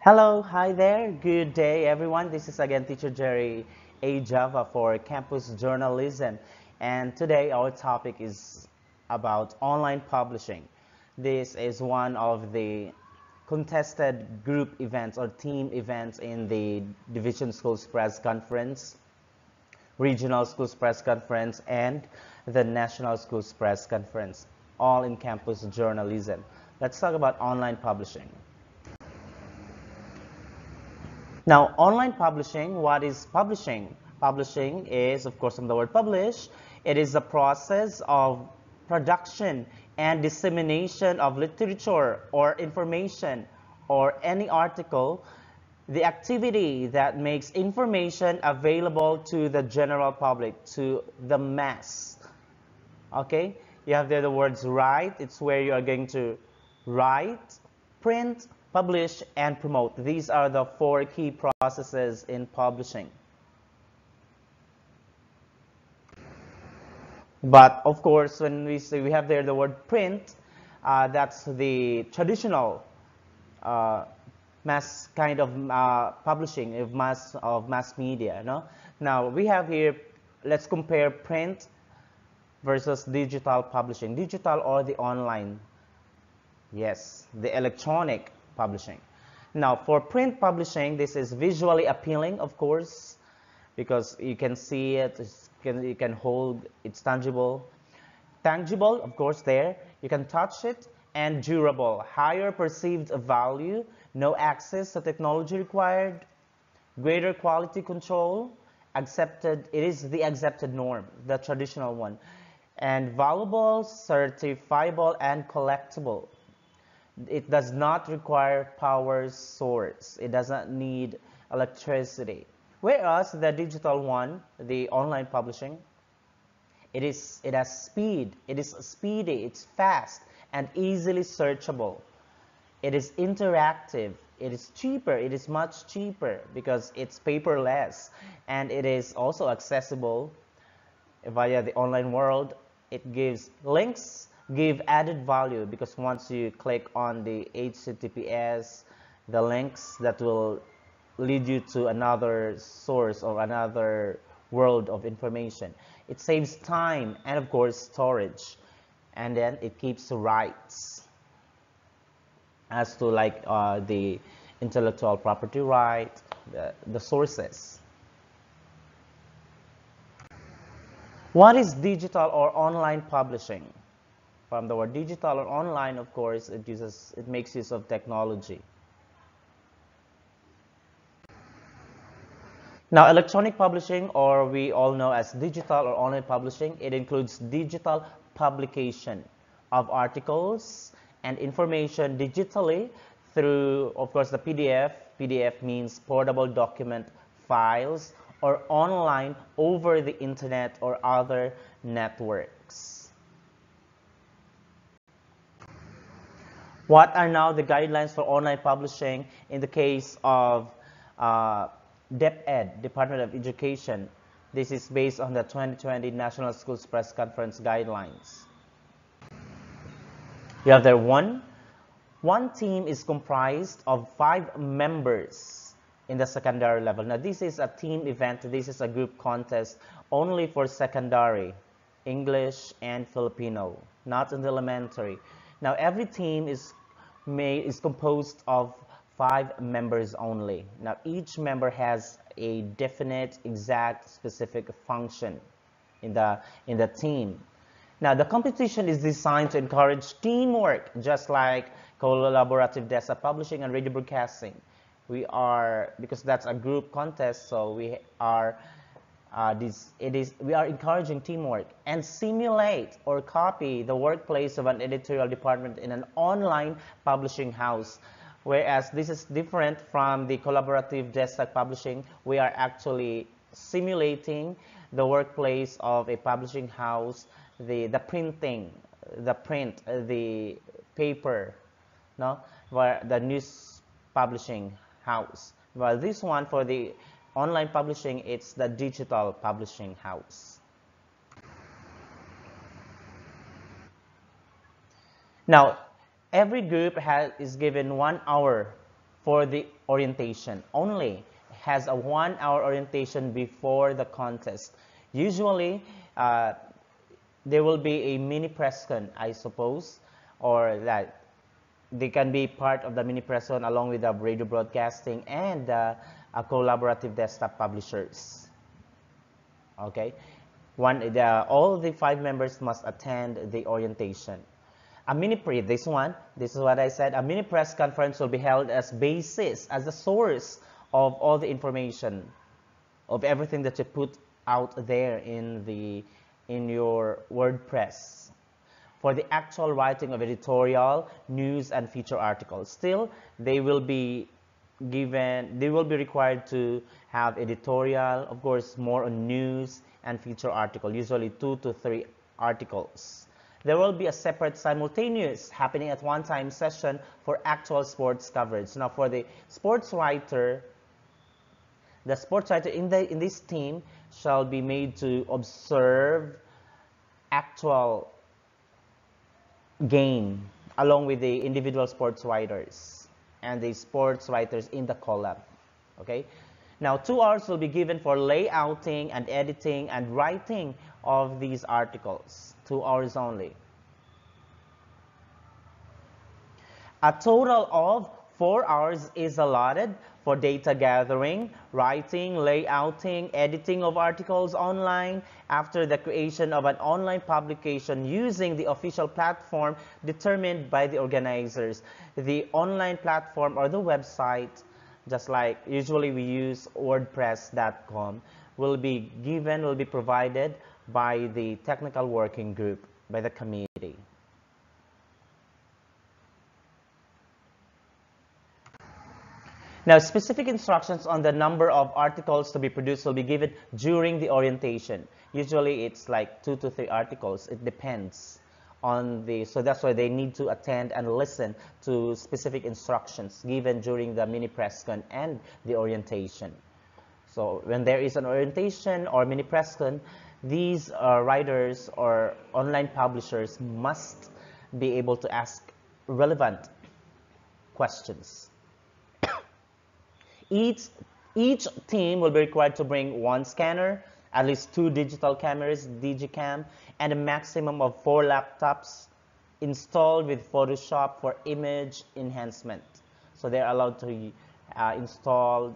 Hello, hi there. Good day, everyone. This is again Teacher Jerry A. Java for Campus Journalism. And today our topic is about online publishing. This is one of the contested group events or team events in the Division Schools Press Conference, Regional Schools Press Conference, and the National Schools Press Conference, all in campus journalism. Let's talk about online publishing. Now, online publishing, what is publishing? Publishing is, of course, from the word publish, it is the process of production and dissemination of literature or information or any article, the activity that makes information available to the general public, to the mass. Okay, you have there the words write. It's where you are going to write, print, publish, and promote. These are the four key processes in publishing. But of course, when we say we have there the word print, that's the traditional mass kind of publishing of mass media. No? Now we have here. Let's compare print versus digital publishing. Digital or the online. Yes, the electronic publishing. Now, for print publishing, this is visually appealing, of course, because you can see it, you can hold, it's tangible. Tangible, of course, there. You can touch it, and durable. Higher perceived value, no access to technology required, greater quality control, accepted, it is the accepted norm, the traditional one, and valuable, certifiable, and collectible. It does not require power source. It does not need electricity. Whereas the digital one, the online publishing, it has speed. It is speedy. It's fast and easily searchable. It is interactive. It is cheaper. It is much cheaper because it's paperless, and it is also accessible via the online world. It gives links, give added value, because once you click on the HTTPS, the links that will lead you to another source or another world of information. It saves time and of course storage, and then it keeps rights as to like the intellectual property right, the sources. What is digital or online publishing? From the word digital or online, of course, it makes use of technology. Now, electronic publishing, or we all know as digital or online publishing, it includes digital publication of articles and information digitally through, of course, the PDF. PDF means portable document files, or online over the internet or other networks. What are now the guidelines for online publishing in the case of DepEd, Department of Education? This is based on the 2020 National Schools Press Conference guidelines. You have there one team is comprised of 5 members in the secondary level. Now this is a team event. This is a group contest only for secondary, English and Filipino, not in the elementary. Now every team is composed of 5 members only. Now each member has a definite, exact, specific function in the team. Now the competition is designed to encourage teamwork, just like collaborative desk publishing and radio broadcasting. We are, because that's a group contest, so we are we are encouraging teamwork and simulate or copy the workplace of an editorial department in an online publishing house. Whereas this is different from the collaborative desktop publishing, we are actually simulating the workplace of a publishing house, the printing, the paper, no, where the news publishing house. While this one for the online publishing, it's the digital publishing house. Now, every group is given 1 hour for the orientation only. Has a 1-hour orientation before the contest. Usually, there will be a mini press con, I suppose, or that they can be part of the mini press con along with the radio broadcasting and a collaborative desktop publishers. Okay, all the 5 members must attend the orientation. A mini pre, this is what I said, a mini press conference will be held as basis, as the source of all the information, of everything that you put out there in your WordPress, for the actual writing of editorial, news, and feature articles. Still, they will be required to have editorial, of course, more on news and feature article, usually 2 to 3 articles. There will be a separate simultaneous happening at one time session for actual sports coverage. Now, for the sports writer in this team shall be made to observe actual game along with the individual sports writers and the sports writers in the collab. Okay. Now, 2 hours will be given for layouting and editing and writing of these articles. 2 hours only. A total of 4 hours is allotted for data gathering, writing, layouting, editing of articles online after the creation of an online publication using the official platform determined by the organizers. The online platform or the website, just like usually we use WordPress.com, will be provided by the technical working group, by the committee. Now, specific instructions on the number of articles to be produced will be given during the orientation. Usually, it's like 2 to 3 articles. It depends on so that's why they need to attend and listen to specific instructions given during the mini press con and the orientation. So when there is an orientation or mini press con, these writers or online publishers must be able to ask relevant questions. Each team will be required to bring 1 scanner, at least 2 digital cameras, Digicam, and a maximum of 4 laptops installed with Photoshop for image enhancement. So they're allowed to install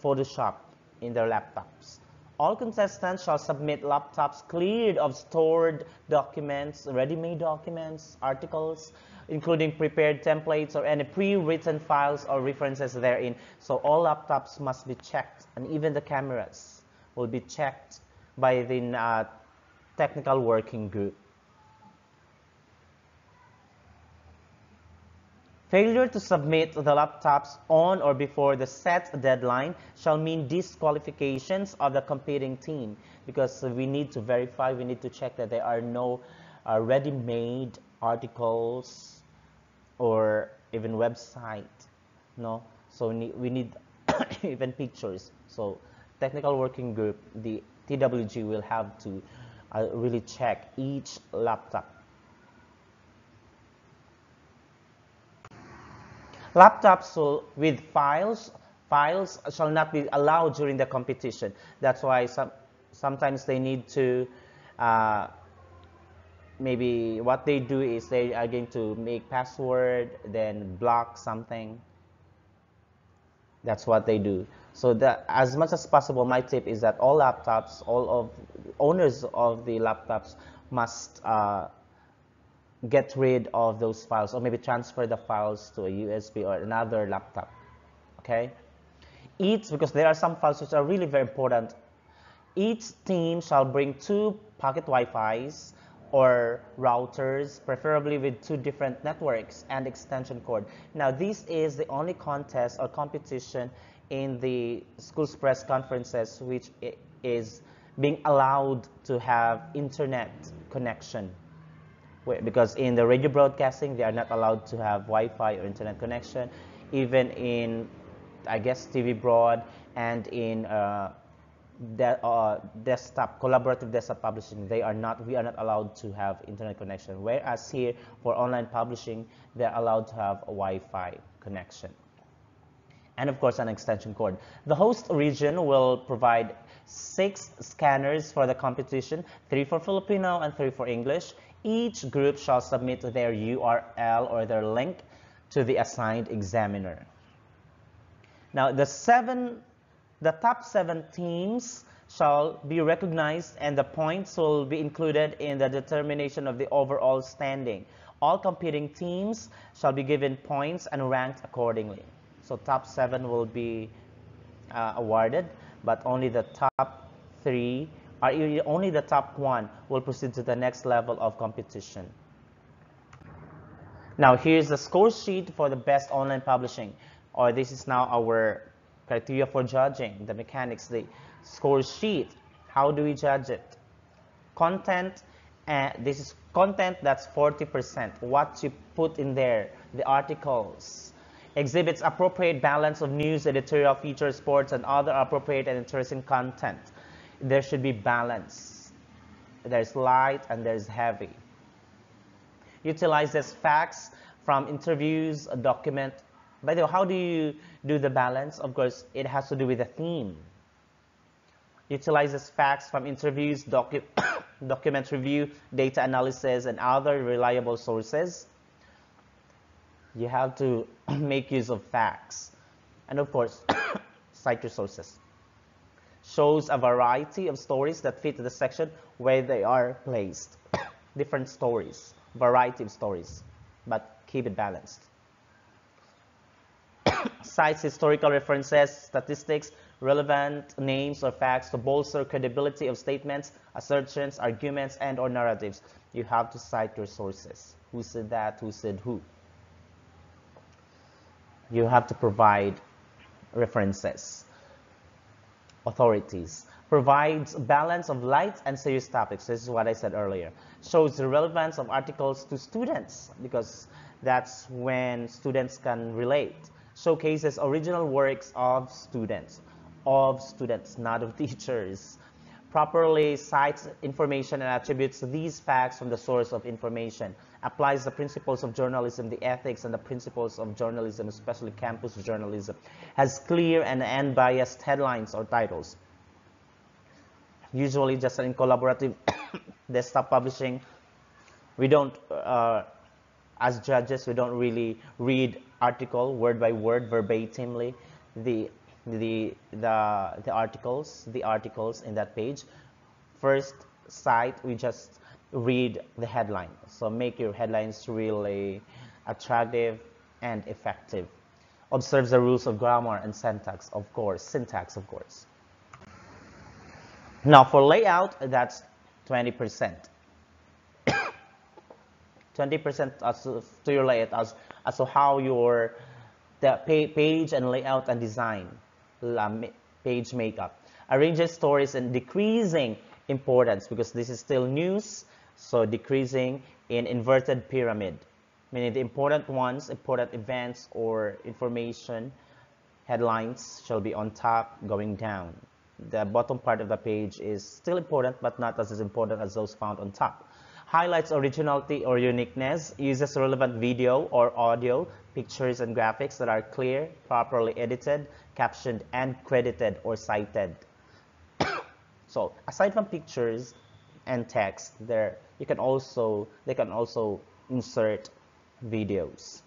Photoshop in their laptops. All contestants shall submit laptops cleared of stored documents, ready-made documents, articles, including prepared templates or any pre-written files or references therein. So all laptops must be checked, and even the cameras will be checked by the technical working group. Failure to submit the laptops on or before the set deadline shall mean disqualifications of the competing team, because we need to verify, we need to check that there are no ready-made articles or even website, no? So we need even pictures. So technical working group, the TWG, will have to really check each laptop. Laptops with files shall not be allowed during the competition. That's why sometimes they need to maybe what they do is they are going to make password, then block something. That's what they do. So that as much as possible, my tip is that all laptops, all of owners of the laptops must get rid of those files, or maybe transfer the files to a USB or another laptop. Okay? Because there are some files which are really very important. Each team shall bring 2 pocket Wi-Fis or routers, preferably with 2 different networks and extension cord. Now, this is the only contest or competition in the school's press conferences which is being allowed to have internet connection. Because in the radio broadcasting, they are not allowed to have Wi-Fi or internet connection. Even in, I guess, TV broad and in desktop, collaborative desktop publishing, we are not allowed to have internet connection. Whereas here, for online publishing, they're allowed to have a Wi-Fi connection. And of course, an extension cord. The host region will provide 6 scanners for the competition, 3 for Filipino and 3 for English. Each group shall submit their URL or their link to the assigned examiner. Now, the top 7 teams shall be recognized, and the points will be included in the determination of the overall standing. All competing teams shall be given points and ranked accordingly. So top 7 will be awarded, but only the top 3, or only the top 1 will proceed to the next level of competition. Now, here's the score sheet for the best online publishing, or this is now our criteria for judging, the mechanics, the score sheet. How do we judge it? Content, this is content, that's 40%. What you put in there, the articles. Exhibits appropriate balance of news, editorial features, sports, and other appropriate and interesting content. There should be balance. There's light and there's heavy. Utilizes facts from interviews, a document. By the way, how do you do the balance? Of course, it has to do with the theme. Utilizes facts from interviews, document review, data analysis, and other reliable sources. You have to make use of facts. And of course, cite your sources. Shows a variety of stories that fit the section where they are placed. Different stories, variety of stories, but keep it balanced. Cites historical references, statistics, relevant names or facts to bolster credibility of statements, assertions, arguments, and or narratives. You have to cite your sources. Who said that? Who said who? You have to provide references. Authorities. Provides balance of light and serious topics. This is what I said earlier. Shows the relevance of articles to students, because that's when students can relate. Showcases original works of students, not of teachers. Properly cites information and attributes these facts from the source of information. Applies the principles of journalism, the ethics and the principles of journalism, especially campus journalism. Has clear and unbiased headlines or titles. Usually, just in collaborative desktop publishing, we don't, as judges, we don't really read article word by word verbatimly the articles in that page. First site, we just read the headline. So make your headlines really attractive and effective. Observes the rules of grammar and syntax, of course. Now for layout, that's 20%. 20% as to your layout, as to how your page and layout and design, page makeup. Arranges stories in decreasing importance, because this is still news, so decreasing in inverted pyramid, meaning the important ones, important events or information, headlines shall be on top, going down. The bottom part of the page is still important, but not as important as those found on top. Highlights originality or uniqueness, uses relevant video or audio, pictures and graphics that are clear, properly edited, captioned, and credited or cited. So aside from pictures and text, they can also insert videos.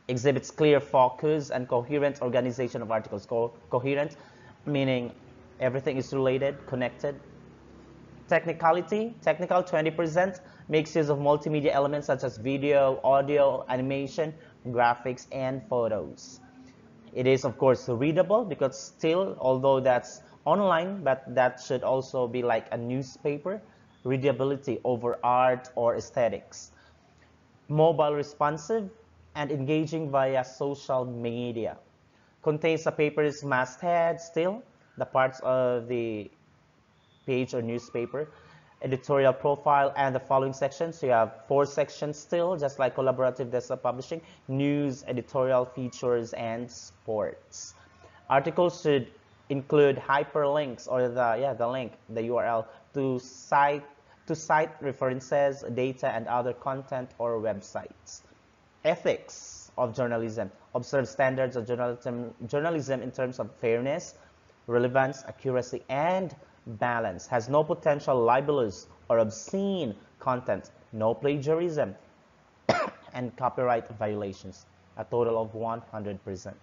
Exhibits clear focus and coherent organization of articles. Coherent meaning everything is related, connected. Technical 20%, makes use of multimedia elements such as video, audio, animation, graphics, and photos. It is, of course, readable, because still, although that's online, but that should also be like a newspaper, readability over art or aesthetics. Mobile responsive and engaging via social media. Contains the paper's masthead still, the parts of the page or newspaper, editorial profile, and the following sections. So you have 4 sections still, just like collaborative desktop publishing: news, editorial, features, and sports. Articles should include hyperlinks or the link, the URL to site references, data, and other content or websites. Ethics of journalism. Observe standards of journalism in terms of fairness, relevance, accuracy, and balance. Has no potential libelous or obscene content, no plagiarism, and copyright violations. A total of 100%.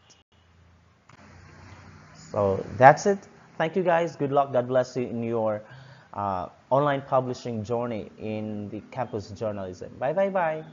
So that's it. Thank you guys. Good luck. God bless you in your online publishing journey in the campus journalism. Bye bye bye.